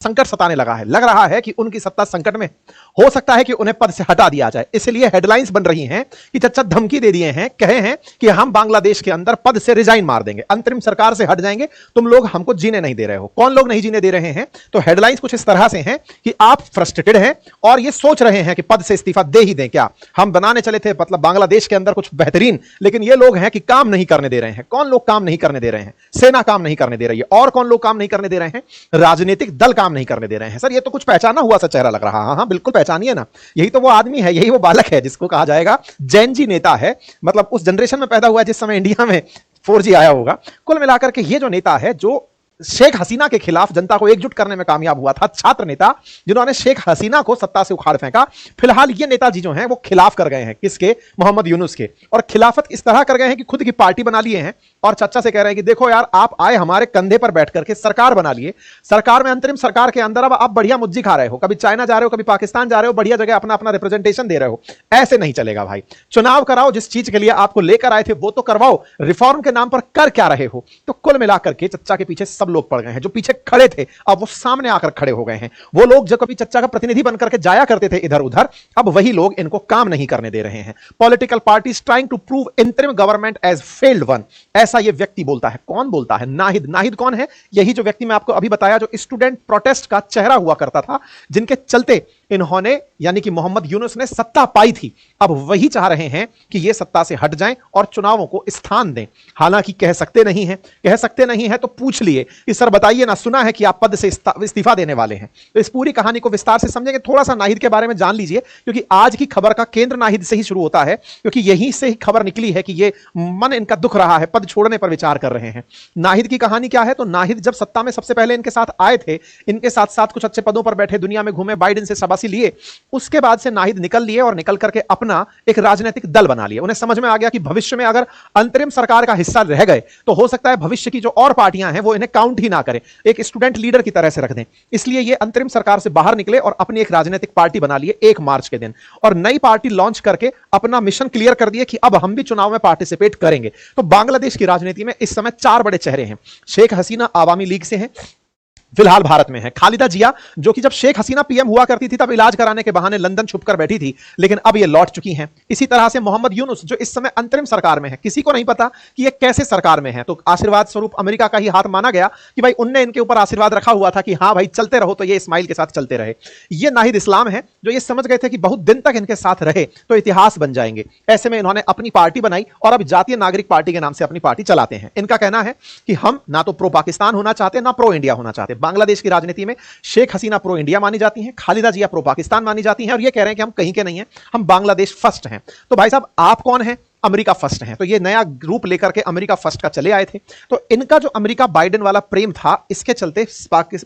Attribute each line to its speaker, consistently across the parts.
Speaker 1: संकट सताने लगा है। लग रहा है कि उनकी सत्ता संकट में, हो सकता है कि उन्हें पद से हटा दिया जाए। इसलिए हेडलाइंस बन रही हैं कि चच्चा धमकी दे दिए हैं, कहे हैं कि हम बांग्लादेश के अंदर पद से रिजाइन मार देंगे, अंतरिम सरकार से हट जाएंगे, तुम लोग हमको जीने नहीं दे रहे हो। कौन लोग नहीं जीने दे रहे हैं? तो हेडलाइंस कुछ इस तरह से हैं कि आप फ्रस्ट्रेटेड हैं और ये सोच रहे हैं कि पद से इस्तीफा दे ही दें क्या। हम बनाने चले थे मतलब बांग्लादेश के अंदर कुछ बेहतरीन, लेकिन ये लोग हैं कि काम नहीं करने दे रहे हैं। कौन लोग काम नहीं करने दे रहे हैं? सेना काम नहीं करने दे रही है। और कौन लोग काम नहीं करने दे रहे हैं? राजनीतिक दल काम नहीं करने दे रहे हैं। सर ये तो कुछ पहचाना हुआ सा चेहरा लग रहा है। हाँ बिल्कुल पहचानिए ना, यही तो वो आदमी है, यही वो बालक है जिसको कहा जाएगा जैन जी नेता है। मतलब उस जनरेशन में पैदा हुआ जिस समय इंडिया में 4G आया होगा। कुल मिलाकर के ये जो नेता है जो शेख हसीना के खिलाफ जनता को एकजुट करने में कामयाब हुआ था, छात्र नेता जिन्होंने शेख हसीना को सत्ता से उखाड़ फेंका, फिलहाल ये नेताजी जो हैं वो खिलाफ कर गए हैं। किसके? मोहम्मद यूनुस के। और खिलाफत इस तरह कर गए हैं कि खुद की पार्टी बना लिए हैं और चच्चा से कह रहे हैं कि देखो यार, आप आए हमारे कंधे पर बैठ करके सरकार बना लिए, सरकार में अंतरिम सरकार के अंदर अब आप बढ़िया मुज्जी खा रहे हो, कभी चाइना जा रहे हो, कभी पाकिस्तान जा रहे हो, बढ़िया जगह अपना अपना रिप्रेजेंटेशन दे रहे हो। ऐसे नहीं चलेगा भाई। चुनाव कराओ, जिस चीज के लिए आपको लेकर आए थे वो तो करवाओ, रिफॉर्म के नाम पर कर क्या रहे हो? तो कुल मिलाकर के चच्चा के पीछे सब लोग पड़ गए हैं। जो पीछे खड़े थे अब वो सामने आकर खड़े हो गए हैं। वो लोग जो कभी चच्चा का प्रतिनिधि बनकर के जाया करते थे इधर उधर, अब वही लोग इनको काम नहीं करने दे रहे हैं। Political parties trying to prove interim government as failed one, ऐसा ये व्यक्ति बोलता है। कौन बोलता है? नाहिद। नाहिद कौन है? यही जो व्यक्ति मैं आपको अभी बताया, जो स्टूडेंट प्रोटेस्ट का चेहरा हुआ करता था, जिनके चलते इन्होंने यानी कि मोहम्मद यूनुस ने सत्ता पाई थी। अब वही चाह रहे हैं कि ये सत्ता से हट जाएं और चुनावों को स्थान दें। हालांकि कह सकते नहीं हैं, कह सकते नहीं हैं तो पूछ लिए कि सर बताइए ना, सुना है कि आप पद से इस्तीफा देने वाले हैं। तो इस पूरी कहानी को विस्तार से समझेंगे, थोड़ा सा नाहिद के बारे में जान लीजिए, क्योंकि आज की खबर का केंद्र नाहिद से ही शुरू होता है, क्योंकि यहीं से ही खबर निकली है कि ये मन इनका दुख रहा है, पद छोड़ने पर विचार कर रहे हैं। नाहिद की कहानी क्या है? तो नाहिद जब सत्ता में सबसे पहले इनके साथ आए थे, इनके साथ साथ कुछ अच्छे पदों पर बैठे, दुनिया में घूमे, बाइडेन से शाबाशी लिए, उसके बाद से नाहिद निकल लिए और निकल करके अपना एक राजनीतिक दल बना लिया। उन्हें समझ में आ गया कि भविष्य में अगर अंतरिम सरकार का हिस्सा रह गए तो हो सकता है भविष्य की जो और पार्टियां हैं वो इन्हें काउंट ही ना करें, एक स्टूडेंट लीडर की तरह से रख दें। इसलिए ये अंतरिम सरकार से बाहर निकले और अपनी एक राजनीतिक पार्टी बना लिए 1 मार्च के दिन, और नई पार्टी लॉन्च करके अपना मिशन क्लियर कर दिए कि अब हम भी चुनाव में पार्टिसिपेट करेंगे। तो बांग्लादेश की राजनीति में इस समय 4 बड़े चेहरे हैं। शेख हसीना आवामी लीग से हैं, फिलहाल भारत में है। खालिदा जिया, जो कि जब शेख हसीना पीएम हुआ करती थी तब इलाज कराने के बहाने लंदन छुपकर बैठी थी, लेकिन अब ये लौट चुकी हैं। इसी तरह से मोहम्मद यूनुस, जो इस समय अंतरिम सरकार में है, किसी को नहीं पता कि ये कैसे सरकार में है, तो आशीर्वाद स्वरूप अमेरिका का ही हाथ माना गया कि भाई उनने इनके ऊपर आशीर्वाद रखा हुआ था कि हाँ भाई चलते रहो, तो ये इस्माइल के साथ चलते रहे। ये नाहिद इस्लाम है, जो ये समझ गए थे कि बहुत दिन तक इनके साथ रहे तो इतिहास बन जाएंगे। ऐसे में इन्होंने अपनी पार्टी बनाई और अब जातीय नागरिक पार्टी के नाम से अपनी पार्टी चलाते हैं। इनका कहना है कि हम ना तो प्रो पाकिस्तान होना चाहते, ना प्रो इंडिया होना चाहते। बांग्लादेश की राजनीति में शेख हसीना प्रो इंडिया मानी जाती हैं, खालिदा जिया प्रो पाकिस्तान मानी जाती हैं, और ये कह रहे हैं कि हम कहीं के नहीं हैं, हम बांग्लादेश फर्स्ट हैं। तो भाई साहब आप कौन हैं? अमेरिका फर्स्ट हैं। तो ये नया ग्रुप लेकर के अमेरिका फर्स्ट का चले आए थे। तो इनका जो अमेरिका बाइडेन वाला प्रेम था, इसके चलते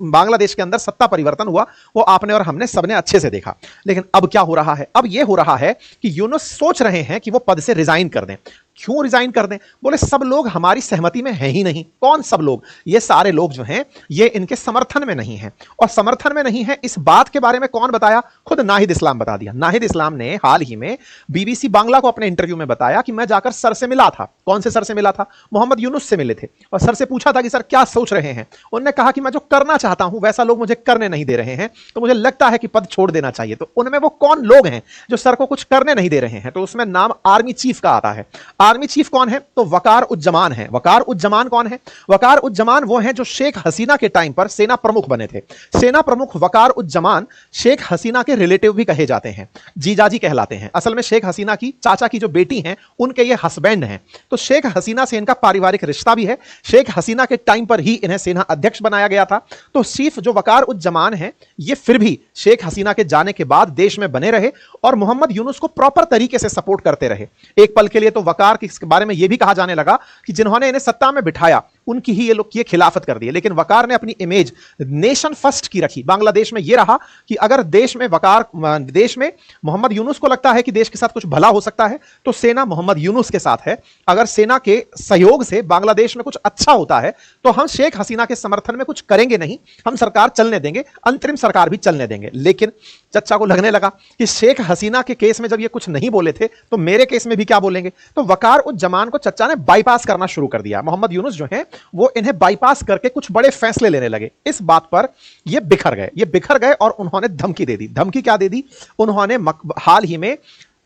Speaker 1: बांग्लादेश के अंदर सत्ता परिवर्तन हुआ, वो आपने और हमने सबने अच्छे से देखा। लेकिन अब क्या हो रहा है? अब ये हो रहा है कि यूनुस सोच रहे हैं कि वो पद से रिजाइन कर दें। क्यों रिजाइन कर दें? बोले सब लोग हमारी सहमति में हैं ही नहीं। कौन सब लोग? ये सारे लोग जो हैं ये इनके समर्थन में नहीं हैं। और समर्थन में नहीं है इस बात के बारे में कौन बताया? खुद नाहिद इस्लाम बता दिया। नाहिद इस्लाम ने हाल ही में बीबीसी बांग्ला को अपने इंटरव्यू में बताया कि मैं जाकर सर से मिला था। कौन से सर से मिला था? मोहम्मद यूनुस से मिले थे और सर से पूछा था कि सर क्या सोच रहे हैं। उन्होंने कहा कि मैं जो करना चाहता हूं वैसा लोग मुझे करने नहीं दे रहे हैं, तो मुझे लगता है कि पद छोड़ देना चाहिए। तो उनमें वो कौन लोग हैं जो सर को कुछ करने नहीं दे रहे हैं? तो उसमें नाम आर्मी चीफ का आता है। आर्मी चीफ कौन है? तो वकार उज्जमान है। वकार उज्जमान कौन है? वकार उज्जमान वो हैं जो शेख हसीना के टाइम पर सेना प्रमुख बने थे। सेना प्रमुख वकार उज्जमान शेख हसीना के रिलेटिव भी कहे जाते हैं, जीजाजी कहलाते हैं। असल में शेख हसीना की चाचा की जो बेटी हैं उनके ये हस्बैंड हैं। तो शेख हसीना से इनका पारिवारिक रिश्ता भी है। शेख हसीना के टाइम पर ही इन्हें सेना अध्यक्ष बनाया गया था। तो चीफ जो वकार उज्जमान है, ये फिर भी शेख हसीना के जाने के बाद देश में बने रहे और मोहम्मद यूनुस को प्रॉपर तरीके से सपोर्ट करते रहे। एक पल के लिए तो वकार के बारे में यह भी कहा जाने लगा कि जिन्होंने इन्हें सत्ता में बिठाया उनकी ही ये लोग ये खिलाफत कर दी। लेकिन वकार ने अपनी इमेज नेशन फर्स्ट की रखी। बांग्लादेश में यह रहा कि अगर देश में मोहम्मद यूनुस को लगता है कि देश के साथ कुछ भला हो सकता है तो सेना मोहम्मद यूनुस के साथ है। अगर सेना के सहयोग से बांग्लादेश में कुछ अच्छा होता है तो हम शेख हसीना के समर्थन में कुछ करेंगे नहीं, हम सरकार चलने देंगे, अंतरिम सरकार भी चलने देंगे। लेकिन चच्चा को लगने लगा कि शेख हसीना के केस में जब ये कुछ नहीं बोले थे तो मेरे केस में भी क्या बोलेंगे। तो वकार उस जमान को चच्चा ने बाईपास करना शुरू कर दिया। मोहम्मद यूनुस जो है वो इन्हें बाईपास करके कुछ बड़े फैसले लेने लगे। इस बात पर ये बिखर गए और उन्होंने धमकी दे दी। धमकी क्या दे दी? उन्होंने हाल ही में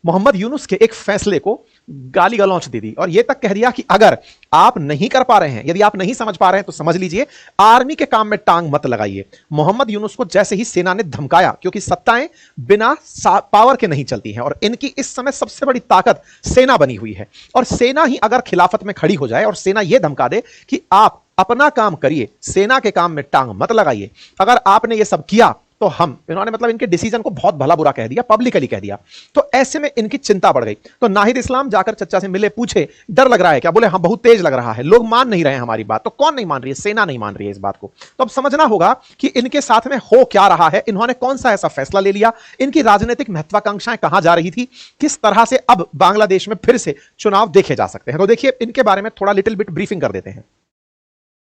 Speaker 1: मोहम्मद यूनुस के एक फैसले को गाली गलौच दे दी और यह तक कह दिया कि अगर आप नहीं कर पा रहे हैं, यदि आप नहीं समझ पा रहे हैं तो समझ लीजिए, आर्मी के काम में टांग मत लगाइए। मोहम्मद यूनुस को जैसे ही सेना ने धमकाया, क्योंकि सत्ताएं बिना पावर के नहीं चलती हैं और इनकी इस समय सबसे बड़ी ताकत सेना बनी हुई है, और सेना ही अगर खिलाफत में खड़ी हो जाए और सेना यह धमका दे कि आप अपना काम करिए, सेना के काम में टांग मत लगाइए, अगर आपने यह सब किया तो हम, इन्होंने मतलब इनके डिसीजन को बहुत भला बुरा कह दिया, पब्लिकली कह दिया। तो ऐसे में इनकी चिंता बढ़ गई। तो नाहिद इस्लाम जाकर चचा से मिले, पूछे डर लग रहा है क्या? बोले हाँ बहुत तेज लग रहा है, लोग मान नहीं रहे हैं हमारी बात। तो कौन नहीं मान रही है? सेना नहीं मान रही है इस बात को। तो अब समझना होगा कि इनके साथ में हो क्या रहा है, इन्होंने कौन सा ऐसा फैसला ले लिया, इनकी राजनीतिक महत्वाकांक्षाएं कहां जा रही थी, किस तरह से अब बांग्लादेश में फिर से चुनाव देखे जा सकते हैं। तो देखिए इनके बारे में थोड़ा लिटिल बिट ब्रीफिंग कर देते हैं।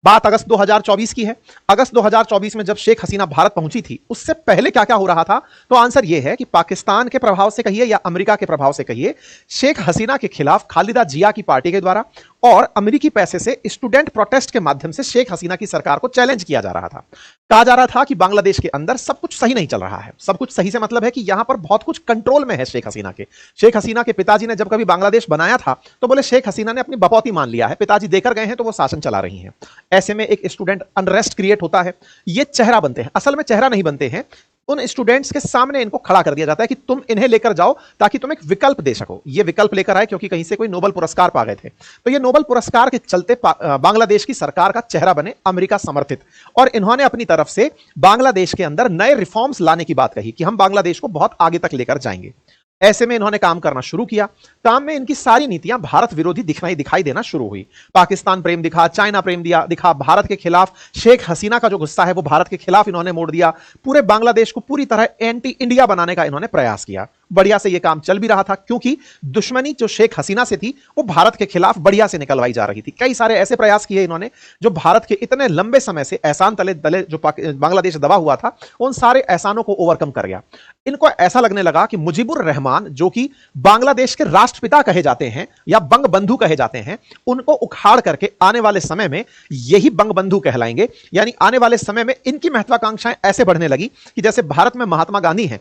Speaker 1: बात अगस्त 2024 की है। अगस्त 2024 में जब शेख हसीना भारत पहुंची थी, उससे पहले क्या क्या हो रहा था? तो आंसर यह है कि पाकिस्तान के प्रभाव से कहिए या अमेरिका के प्रभाव से कहिए, शेख हसीना के खिलाफ खालिदा जिया की पार्टी के द्वारा और अमेरिकी पैसे से स्टूडेंट प्रोटेस्ट के माध्यम से शेख हसीना की सरकार को चैलेंज किया जा रहा था। कहा जा रहा था कि बांग्लादेश के अंदर सब कुछ सही नहीं चल रहा है। सब कुछ सही से मतलब है कि यहां पर बहुत कुछ कंट्रोल में है शेख हसीना के। शेख हसीना के पिताजी ने जब कभी बांग्लादेश बनाया था तो बोले शेख हसीना ने अपनी बपौती मान लिया है, पिताजी देकर गए हैं तो वो शासन चला रही हैं। ऐसे में एक स्टूडेंट अनरेस्ट क्रिएट होता है, ये चेहरा बनते हैं, असल में चेहरा नहीं बनते हैं, उन स्टूडेंट्स के सामने इनको खड़ा कर दिया जाता है कि तुम इन्हें लेकर जाओ ताकि तुम एक विकल्प दे सको। ये विकल्प लेकर आए क्योंकि कहीं से कोई नोबेल पुरस्कार पा गए थे। तो ये नोबेल पुरस्कार के चलते बांग्लादेश की सरकार का चेहरा बने, अमेरिका समर्थित, और इन्होंने अपनी तरफ से बांग्लादेश के अंदर नए रिफॉर्म्स लाने की बात कही कि हम बांग्लादेश को बहुत आगे तक लेकर जाएंगे। ऐसे में इन्होंने काम करना शुरू किया। काम में इनकी सारी नीतियां भारत विरोधी दिखाई देना शुरू हुई। पाकिस्तान प्रेम दिखा, चाइना प्रेम दिखा, भारत के खिलाफ शेख हसीना का जो गुस्सा है वो भारत के खिलाफ इन्होंने मोड़ दिया। पूरे बांग्लादेश को पूरी तरह एंटी इंडिया बनाने का इन्होंने प्रयास किया। बढ़िया से ये काम चल भी रहा था क्योंकि दुश्मनी जो शेख हसीना से थी वो भारत के खिलाफ बढ़िया से निकलवाई जा रही थी। कई सारे ऐसे प्रयास किए इन्होंने जो भारत के इतने लंबे समय से एहसान तले जो बांग्लादेश दबा हुआ था, उन सारे एहसानों को ओवरकम कर गया। इनको ऐसा लगने लगा कि मुजीबुर रहमान जो कि बांग्लादेश के राष्ट्रपिता कहे जाते हैं या बंग बंधु कहे जाते हैं, उनको उखाड़ करके आने वाले समय में यही बंग बंधु कहलाएंगे। यानी आने वाले समय में इनकी महत्वाकांक्षाएं ऐसे बढ़ने लगी कि जैसे भारत में महात्मा गांधी हैं,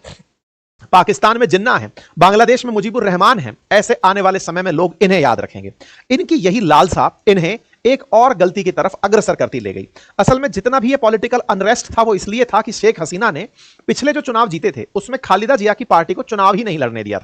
Speaker 1: पाकिस्तान में जिन्ना है, बांग्लादेश में मुजीबुर रहमान है, ऐसे आने वाले समय में लोग इन्हें याद रखेंगे। इनकी यही लालसा इन्हें एक और गलती की तरफ अग्रसर करती ले गई। असल में जितना भी ये पॉलिटिकल अनरेस्ट था वो इसलिए था कि शेख हसीना ने पिछले जो चुनाव जीते थे उसमें खालिदा जिया की पार्टी को चुनाव ही नहीं लड़ने दिया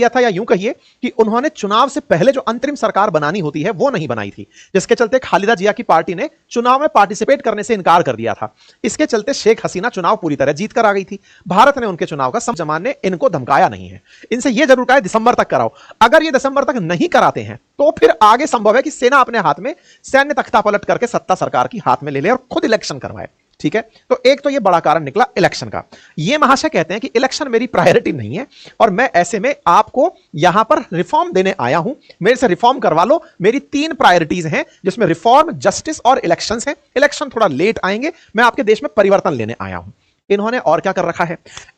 Speaker 1: था, या यूं कहिए कि उन्होंने चुनाव से पहले जो अंतरिम सरकार बनानी होती है वो नहीं बनाई थी, जिसके चलते खालिदा जिया की पार्टी ने चुनाव में पार्टिसिपेट करने से इनकार कर दिया था। इसके चलते शेख हसीना चुनाव पूरी तरह जीत कर आ गई थी। भारत ने उनके चुनाव का जमान ने इनको धमकाया नहीं है, इनसे यह जरूर कहा दिसंबर तक कराओ। अगर ये दिसंबर तक नहीं कराते हैं तो फिर आगे संभव है कि सेना अपने हाथ में सैन्य तख्ता पलट करके सत्ता सरकार की हाथ में ले ले और खुद इलेक्शन करवाए। ठीक है, तो एक तो ये बड़ा कारण निकला इलेक्शन का। ये महाशय कहते हैं कि इलेक्शन मेरी प्रायोरिटी नहीं है और मैं ऐसे में आपको यहां पर रिफॉर्म देने आया हूं, मेरे से रिफॉर्म करवा लो। मेरी 3 प्रायोरिटीज हैं जिसमें रिफॉर्म, जस्टिस और इलेक्शंस हैं। इलेक्शन थोड़ा लेट आएंगे, मैं आपके देश में परिवर्तन लेने आया हूं। इन्होंने और क्या कर रखा है?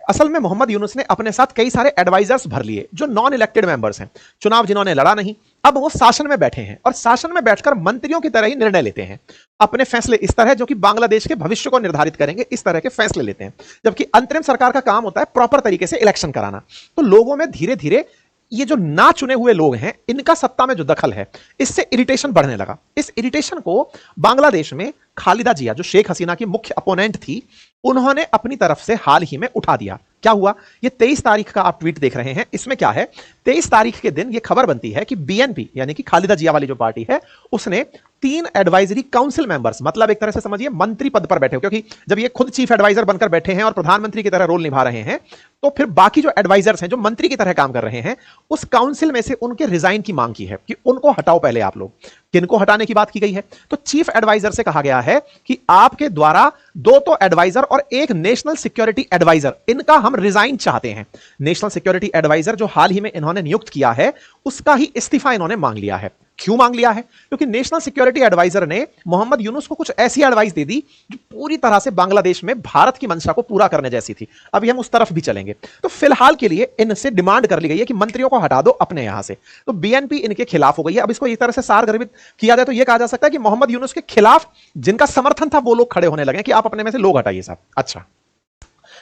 Speaker 1: असल में मोहम्मद यूनुस ने अपने साथ कई सारे एडवाइजर्स भर लिए जो नॉन इलेक्टेड मेंबर्स हैं, चुनाव जिन्होंने लड़ा नहीं, अब वो शासन में बैठे हैं और शासन में बैठकर मंत्रियों की तरह ही निर्णय लेते हैं। अपने फैसले इस तरह जो कि बांग्लादेश के भविष्य को निर्धारित करेंगे, इस तरह के फैसले लेते हैं। जबकि अंतरिम सरकार का काम होता है प्रॉपर तरीके से इलेक्शन कराना। तो लोगों में धीरे धीरे ये जो ना चुने हुए लोग हैं, इनका सत्ता में जो दखल है, इससे इरिटेशन बढ़ने लगा। इस इरिटेशन को बांग्लादेश में खालिदा जिया जो शेख हसीना की मुख्य अपोनेंट थी, उन्होंने अपनी तरफ से हाल ही में उठा दिया। क्या हुआ? ये 23 तारीख का आप ट्वीट देख रहे हैं, इसमें क्या है? 23 तारीख के दिन ये खबर बनती है कि बीएनपी यानी कि खालिदा जिया वाली जो पार्टी है, उसने 3 एडवाइजरी काउंसिल मेंबर्स, मतलब एक तरह से समझिए मंत्री पद पर बैठे हो, क्योंकि जब ये खुद चीफ एडवाइजर बनकर बैठे हैं और प्रधानमंत्री की तरह रोल निभा रहे हैं, तो फिर बाकी जो एडवाइजर्स हैं जो मंत्री की तरह काम कर रहे हैं, उस काउंसिल में से उनके रिजाइन की मांग की है कि उनको हटाओ पहले आप लोग। किनको हटाने की बात की गई है? तो चीफ एडवाइजर से कहा गया है कि आपके द्वारा 2 तो एडवाइजर और 1 नेशनल सिक्योरिटी एडवाइजर, इनका हम रिजाइन चाहते हैं। नेशनल सिक्योरिटी एडवाइजर जो हाल ही में इन्होंने नियुक्त किया है, उसका ही इस्तीफा इन्होंने मांग लिया है। क्यों मांग लिया है? क्योंकि नेशनल सिक्योरिटी एडवाइजर ने मोहम्मद यूनुस को कुछ ऐसी एडवाइस दे दी जो पूरी तरह से बांग्लादेश में भारत की मंशा को पूरा करने जैसी थी। अभी हम उस तरफ भी चलेंगे। तो फिलहाल के लिए इनसे डिमांड कर ली गई है कि मंत्रियों को हटा दो अपने यहां से। तो बीएनपी इनके खिलाफ हो गई है। अब इसको एक तरह से सारगर्भित किया जाए तो यह कहा जा सकता है कि मोहम्मद यूनुस के खिलाफ जिनका समर्थन था वो लोग खड़े होने लगे कि आप अपने में से लोग हटाइए साहब। अच्छा,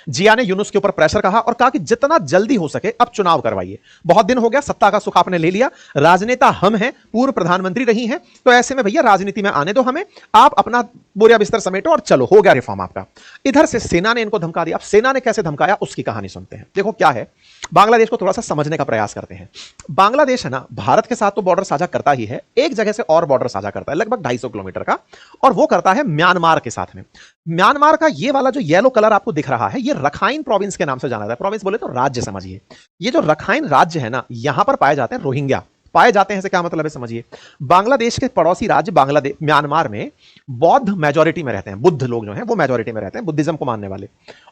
Speaker 1: जिया ने यूनुस के ऊपर प्रेशर कहा और कहा कि जितना जल्दी हो सके अब चुनाव करवाइए। बहुत दिन हो गया, सत्ता का सुख आपने ले लिया, राजनेता हम हैं, पूर्व प्रधानमंत्री रही हैं, तो ऐसे में भैया राजनीति में आने दो हमें, आप अपना बोरिया बिस्तर समेटो और चलो, हो गया रिफॉर्म आपका। इधर से सेना ने इनको धमका दिया। अब सेना ने कैसे धमकाया उसकी कहानी सुनते हैं। देखो क्या है, बांग्लादेश को थोड़ा सा समझने का प्रयास करते हैं। बांग्लादेश है ना, भारत के साथ तो बॉर्डर साझा करता ही है, एक जगह से और बॉर्डर साझा करता है लगभग 250 किलोमीटर का, और वो करता है म्यांमार के साथ में। म्यांमार का ये वाला जो येलो कलर आपको दिख रहा है, ये रखाइन प्रोविंस के नाम से जाना जाता है। प्रोविंस बोले तो राज्य समझिए। ये जो रखाइन राज्य है ना, यहां पर पाए जाते हैं रोहिंग्या। पाए जाते हैं से क्या मतलब है समझिए। बांग्लादेश के पड़ोसी राज्य बांग्लादेश म्यांमार में बौद्ध मेजोरिटी में रहते हैं, बुद्ध लोग जो हैं वो मेजोरिटी में रहते हैं, बुद्धिज्म को मानने वाले।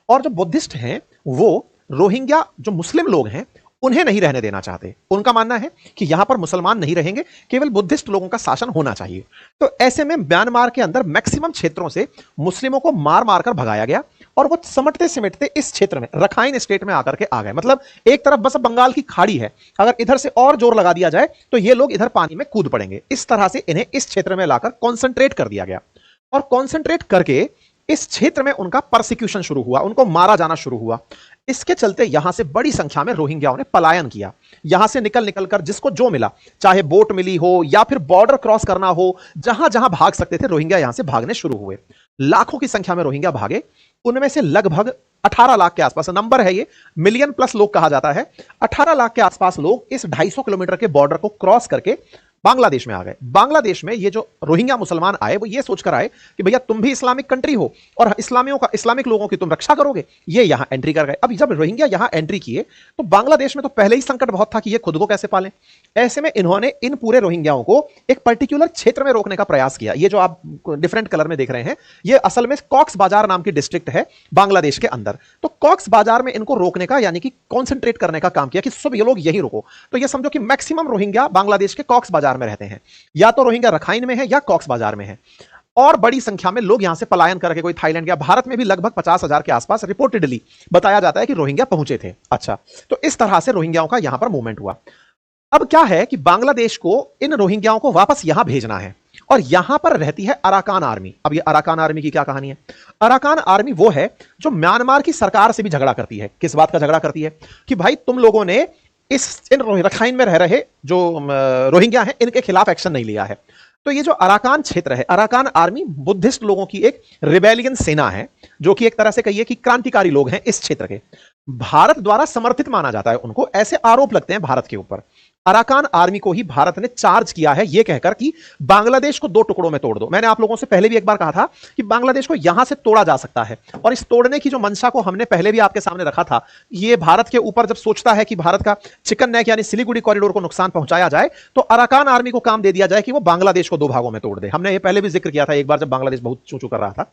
Speaker 1: और जो बुद्धिस्ट हैं वो रोहिंग्या जो मुस्लिम लोग हैं उन्हें नहीं रहने देना चाहते। उनका मानना है कि यहां पर मुसलमान नहीं रहेंगे, केवल बुद्धिस्ट लोगों का शासन होना चाहिए। तो ऐसे में म्यांमार के अंदर मैक्सिमम क्षेत्रों से मुस्लिमों को मार मारकर भगाया गया और वो समटते सिमटते इस क्षेत्र में रखाइन स्टेट में आकर के आ गए। मतलब एक तरफ बस बंगाल की खाड़ी है, अगर इधर से और जोर लगा दिया जाए तो ये लोग इधर पानी में कूद पड़ेंगे। इस तरह से इन्हें इस क्षेत्र में लाकर कॉन्सेंट्रेट कर दिया गया और कॉन्सेंट्रेट करके इस क्षेत्र में उनका परसिक्यूशन शुरू हुआ, उनको मारा जाना शुरू हुआ। इसके चलते यहां से बड़ी संख्या में रोहिंग्याओं ने पलायन किया। यहां से निकल निकल कर जिसको जो मिला, चाहे बोट मिली हो या फिर बॉर्डर क्रॉस करना हो, जहां जहां भाग सकते थे रोहिंग्या यहां से भागने शुरू हुए। लाखों की संख्या में रोहिंग्या भागे। उनमें से लगभग 18 लाख के आसपास नंबर है, ये मिलियन प्लस लोग कहा जाता है। 18 लाख के आसपास लोग इस 250 किलोमीटर के बॉर्डर को क्रॉस करके बांग्लादेश में आ गए। बांग्लादेश में ये जो रोहिंग्या मुसलमान आए वो ये सोचकर आए कि भैया तुम भी इस्लामिक कंट्री हो और इस्लामिक लोगों की तुम रक्षा करोगे, ये यहां एंट्री कर गए। अब जब रोहिंग्या यहां एंट्री किए तो बांग्लादेश में तो पहले ही संकट बहुत था कि ये खुद को कैसे पालें। ऐसे में इन्होंने इन पूरे रोहिंग्याओं को एक पर्टिकुलर क्षेत्र में रोकने का प्रयास किया। ये जो आप डिफरेंट कलर में देख रहे हैं, ये असल में कॉक्स बाजार नाम की डिस्ट्रिक्ट है बांग्लादेश के अंदर। तो कॉक्स बाजार में इनको रोकने का यानी कि कॉन्सेंट्रेट करने का काम किया कि सब ये लोग यही रुको। तो ये समझो कि मैक्सिमम रोहिंग्या बांग्लादेश के कॉक्स बाजार में रहते हैं, या तो रोहिंग्या रखाइन में है या कॉक्स बाजार में है। और बड़ी संख्या में लोग यहां से पलायन करके कोई थाईलैंड गया। भारत में भी लगभग 50,000 के आसपास रिपोर्टेडली बताया जाता है कि रोहिंग्या पहुंचे थे। अच्छा, तो इस तरह से रोहिंग्याओं का यहां पर मूवमेंट हुआ। अब क्या है कि बांग्लादेश को इन रोहिंग्याओं को वापस यहां भेजना है और यहां पर रहती है अराकान आर्मी। अब ये अराकान आर्मी की क्या कहानी है? अराकान आर्मी वो है जो म्यांमार की सरकार से भी झगड़ा करती है। किस बात का झगड़ा करती है? कि भाई तुम लोगों ने इन रखाइन में रह रहे जो रोहिंग्या हैं इनके खिलाफ एक्शन नहीं लिया है। तो ये जो अराकान क्षेत्र है, अराकान आर्मी बुद्धिस्ट लोगों की एक रिबेलियन सेना है, जो कि एक तरह से कहिए कि क्रांतिकारी लोग हैं इस क्षेत्र के। भारत द्वारा समर्थित माना जाता है उनको, ऐसे आरोप लगते हैं भारत के ऊपर। अराकान आर्मी को ही भारत ने चार्ज किया है यह कहकर कि बांग्लादेश को 2 टुकड़ों में तोड़ दो। मैंने आप लोगों से पहले भी एक बार कहा था कि बांग्लादेश को यहां से तोड़ा जा सकता है, और इस तोड़ने की जो मंशा को हमने पहले भी आपके सामने रखा था। ये भारत के ऊपर जब सोचता है कि भारत का चिकन नेक यानी सिलीगुड़ी कॉरिडोर को नुकसान पहुंचाया जाए, तो अराकान आर्मी को काम दे दिया जाए कि वो बांग्लादेश को 2 भागों में तोड़ दे। हमने ये पहले भी जिक्र किया था एक बार जब बांग्लादेश बहुत चूचू कर रहा था।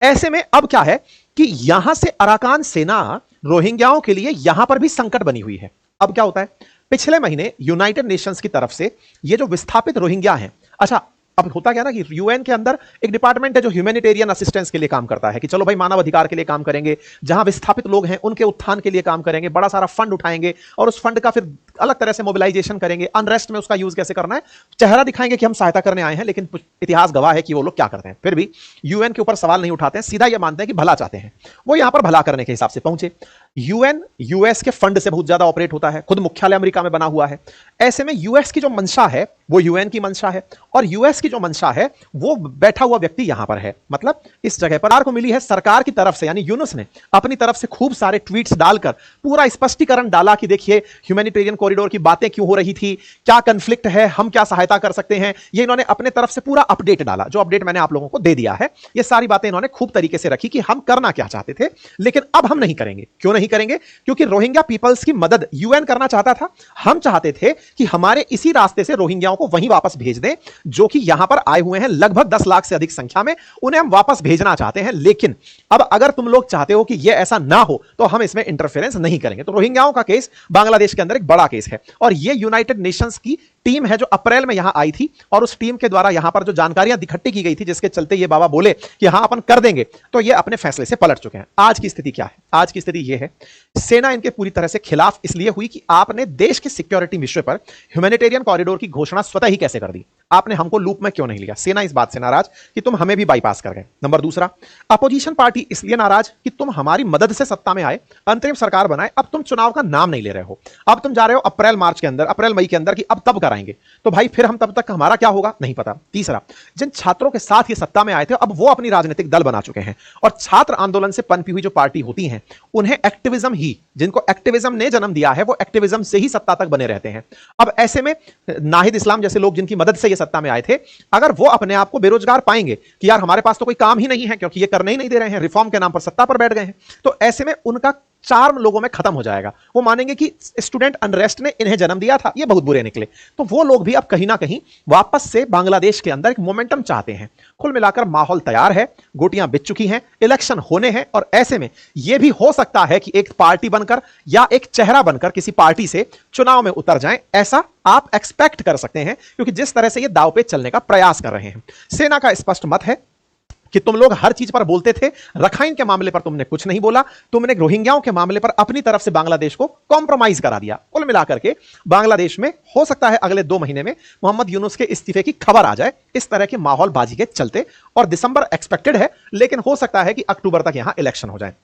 Speaker 1: ऐसे में अब क्या है कि यहां से अराकान सेना रोहिंग्याओं के लिए यहां पर भी संकट बनी हुई है। अब क्या होता है, पिछले महीने यूनाइटेड नेशंस की तरफ से ये जो विस्थापित रोहिंग्या हैं, अच्छा अब होता क्या ना कि यूएन के अंदर एक डिपार्टमेंट है जो ह्यूमैनिटेरियन असिस्टेंस के लिए काम करता है कि चलो भाई मानव अधिकार के लिए काम करेंगे, जहां विस्थापित लोग हैं उनके उत्थान के लिए काम करेंगे, बड़ा सारा फंड उठाएंगे और उस फंड का फिर अलग तरह से मोबिलाइजेशन करेंगे, अनरेस्ट में उसका यूज कैसे करना है, चेहरा दिखाएंगे कि हम सहायता करने आए हैं, लेकिन इतिहास गवाह है कि वो लोग क्या करते हैं। फिर भी यूएन के ऊपर सवाल नहीं उठाते हैं, सीधा ये मानते हैं कि भला चाहते हैं। वो यहां पर भला करने के हिसाब से पहुंचे। यूएन यूएस के फंड से बहुत ज्यादा ऑपरेट होता है, खुद मुख्यालय अमेरिका में बना हुआ है। ऐसे में यूएस की जो मंशा है वो यूएन की मंशा है, और यूएस की जो मंशा है वो बैठा हुआ व्यक्ति यहां पर है। मतलब इस जगह पर सरकार को मिली है, सरकार की तरफ से यानी यूनुस ने अपनी तरफ से खूब सारे ट्वीट्स डालकर पूरा स्पष्टीकरण डाला कि देखिए ह्यूमैनिटेरियन कॉरिडोर की बातें क्यों हो रही थी, क्या कंफ्लिक्ट है, हम क्या सहायता कर सकते हैं। ये इन्होंने अपने तरफ से पूरा अपडेट डाला, जो अपडेट मैंने आप लोगों को दे दिया है। ये सारी बातें इन्होंने खूब तरीके से रखी कि हम करना क्या चाहते थे, लेकिन अब हम नहीं करेंगे। क्यों नहीं करेंगे? क्योंकि रोहिंग्या पीपल्स की मदद यूएन करना चाहता था। हम चाहते थे कि हमारे इसी रास्ते से रोहिंग्याओं को वहीं वापस भेज दें, जो कि यहां पर आए हुए हैं लगभग 10 लाख से अधिक संख्या में, उन्हें हम वापस भेजना चाहते हैं। लेकिन अब अगर तुम लोग चाहते हो कि यह ऐसा ना हो तो हम इसमें इंटरफेरेंस नहीं करेंगे। तो रोहिंग्याओं का केस बांग्लादेश के अंदर एक बड़ा केस है, और यह यूनाइटेड नेशंस की टीम है जो अप्रैल में यहां आई थी और उस टीम के द्वारा यहां पर जो जानकारियां इकट्ठी की गई थी जिसके चलते ये बाबा बोले कि हां अपन कर देंगे, तो ये अपने फैसले से पलट चुके हैं। आज की स्थिति क्या है? आज की स्थिति ये है, सेना इनके पूरी तरह से खिलाफ इसलिए हुई कि आपने देश के सिक्योरिटी विषय पर ह्यूमैनिटेरियन कॉरिडोर की घोषणा स्वतः ही कैसे कर दी? आपने हमको लूप में क्यों नहीं लिया? सेना इस बात से नाराज कि तुम हमें भी बाईपास कर गए। नंबर दूसरा, अपोजिशन पार्टी इसलिए नाराज कि तुम हमारी मदद से सत्ता में आए, अंतरिम सरकार बनाए, अब तुम चुनाव का नाम नहीं ले रहे हो, अब तुम जा रहे हो अप्रैल मई के अंदर कि अब तब कराएंगे, तो भाई फिर हम तब तक हमारा क्या होगा नहीं पता। तीसरा, जिन छात्रों के साथ ये सत्ता में आए थे अब वो अपनी राजनीतिक दल बना चुके हैं और छात्र आंदोलन से पनपी हुई जो पार्टी होती हैं उन्हें एक्टिविज्म ही, जिनको एक्टिविज्म ने जन्म दिया है वो एक्टिविज्म से ही सत्ता तक बने रहते हैं। अब ऐसे में नाहिद इस्लाम जैसे लोग जिनकी मदद से ये सत्ता में आए थे, अगर वो अपने आप को बेरोजगार पाएंगे कि यार हमारे पास तो कोई काम ही नहीं है क्योंकि ये करने ही नहीं दे रहे हैं, रिफॉर्म के नाम पर सत्ता पर बैठ गए हैं, तो ऐसे में उनका चार्म लोगों में खत्म हो जाएगा। वो मानेंगे कि स्टूडेंट अनरेस्ट ने इन्हें जन्म दिया था, ये बहुत बुरे निकले। तो वो लोग भी अब कहीं ना कहीं वापस से बांग्लादेश के अंदर एक मोमेंटम चाहते हैं। कुल मिलाकर माहौल तैयार है, गोटियां बिछ चुकी हैं, इलेक्शन होने हैं और ऐसे में यह भी हो सकता है कि एक पार्टी बनकर या एक चेहरा बनकर किसी पार्टी से चुनाव में उतर जाएं। ऐसा आप एक्सपेक्ट कर सकते हैं क्योंकि जिस तरह से ये दाव पे चलने का प्रयास कर रहे हैं। सेना का स्पष्ट मत है कि तुम लोग हर चीज पर बोलते थे, रखाइन के मामले पर तुमने कुछ नहीं बोला, तुमने रोहिंग्याओं के मामले पर अपनी तरफ से बांग्लादेश को कॉम्प्रोमाइज करा दिया। कुल मिलाकर के बांग्लादेश में हो सकता है अगले 2 महीने में मोहम्मद यूनुस के इस्तीफे की खबर आ जाए, इस तरह के माहौल बाजी के चलते, और दिसंबर एक्सपेक्टेड है लेकिन हो सकता है कि अक्टूबर तक यहां इलेक्शन हो जाए।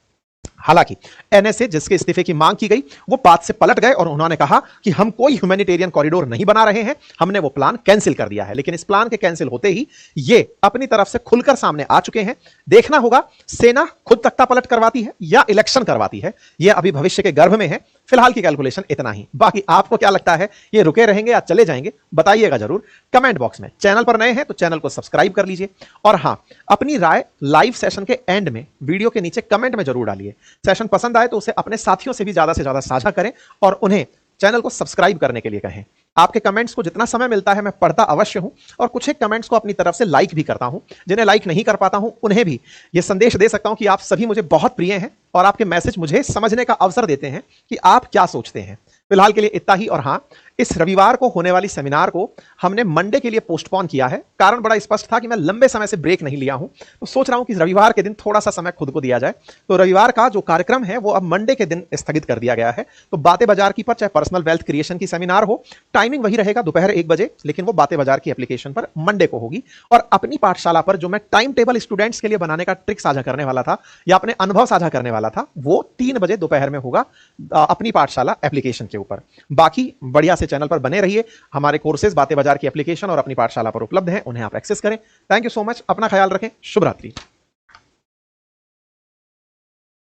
Speaker 1: हालांकि एनएसए जिसके इस्तीफे की मांग की गई वो बात से पलट गए और उन्होंने कहा कि हम कोई ह्यूमैनिटेरियन कॉरिडोर नहीं बना रहे हैं, हमने वो प्लान कैंसिल कर दिया है। लेकिन इस प्लान के कैंसिल होते ही ये अपनी तरफ से खुलकर सामने आ चुके हैं। देखना होगा सेना खुद तख्ता पलट करवाती है या इलेक्शन करवाती है, यह अभी भविष्य के गर्भ में है। फिलहाल की कैलकुलेशन इतना ही। बाकी आपको क्या लगता है, ये रुके रहेंगे या चले जाएंगे? बताइएगा जरूर कमेंट बॉक्स में। चैनल पर नए हैं तो चैनल को सब्सक्राइब कर लीजिए और हां, अपनी राय लाइव सेशन के एंड में वीडियो के नीचे कमेंट में जरूर डालिए। सेशन पसंद आए तो उसे अपने साथियों से भी ज्यादा साझा करें और उन्हें चैनल को सब्सक्राइब करने के लिए कहें। आपके कमेंट्स को जितना समय मिलता है मैं पढ़ता अवश्य हूं और कुछ एक कमेंट्स को अपनी तरफ से लाइक भी करता हूं। जिन्हें लाइक नहीं कर पाता हूं उन्हें भी यह संदेश दे सकता हूं कि आप सभी मुझे बहुत प्रिय हैं और आपके मैसेज मुझे समझने का अवसर देते हैं कि आप क्या सोचते हैं। फिलहाल के लिए इतना ही। और हां, इस रविवार को होने वाली सेमिनार को हमने मंडे के लिए पोस्टपोन किया है। कारण बड़ा स्पष्ट था कि मैं लंबे समय से ब्रेक नहीं लिया हूं, तो सोच रहा हूं कि रविवार के दिन थोड़ा सा समय खुद को दिया जाए। तो रविवार का जो कार्यक्रम है वो अब मंडे के दिन स्थगित कर दिया गया है। तो बातें बाजार की पर चाहे पर्सनल वेल्थ क्रिएशन की सेमिनार हो, टाइमिंग वही रहेगा दोपहर 1 बजे, लेकिन वो बातें बाजार की एप्लीकेशन पर मंडे को होगी। और अपनी पाठशाला पर जो मैं टाइम टेबल स्टूडेंट्स के लिए बनाने का ट्रिक साझा करने वाला था या अपने अनुभव साझा करने वाला था, वो 3 बजे दोपहर में होगा अपनी पाठशाला एप्लीकेशन के ऊपर। बाकी बढ़िया से चैनल पर बने रहिए। हमारे कोर्सेज बातें बाजार की एप्लीकेशन और अपनी पाठशाला पर उपलब्ध हैं, उन्हें आप एक्सेस करें। Thank you so much. अपना ख्याल रखें। शुभ रात्रि।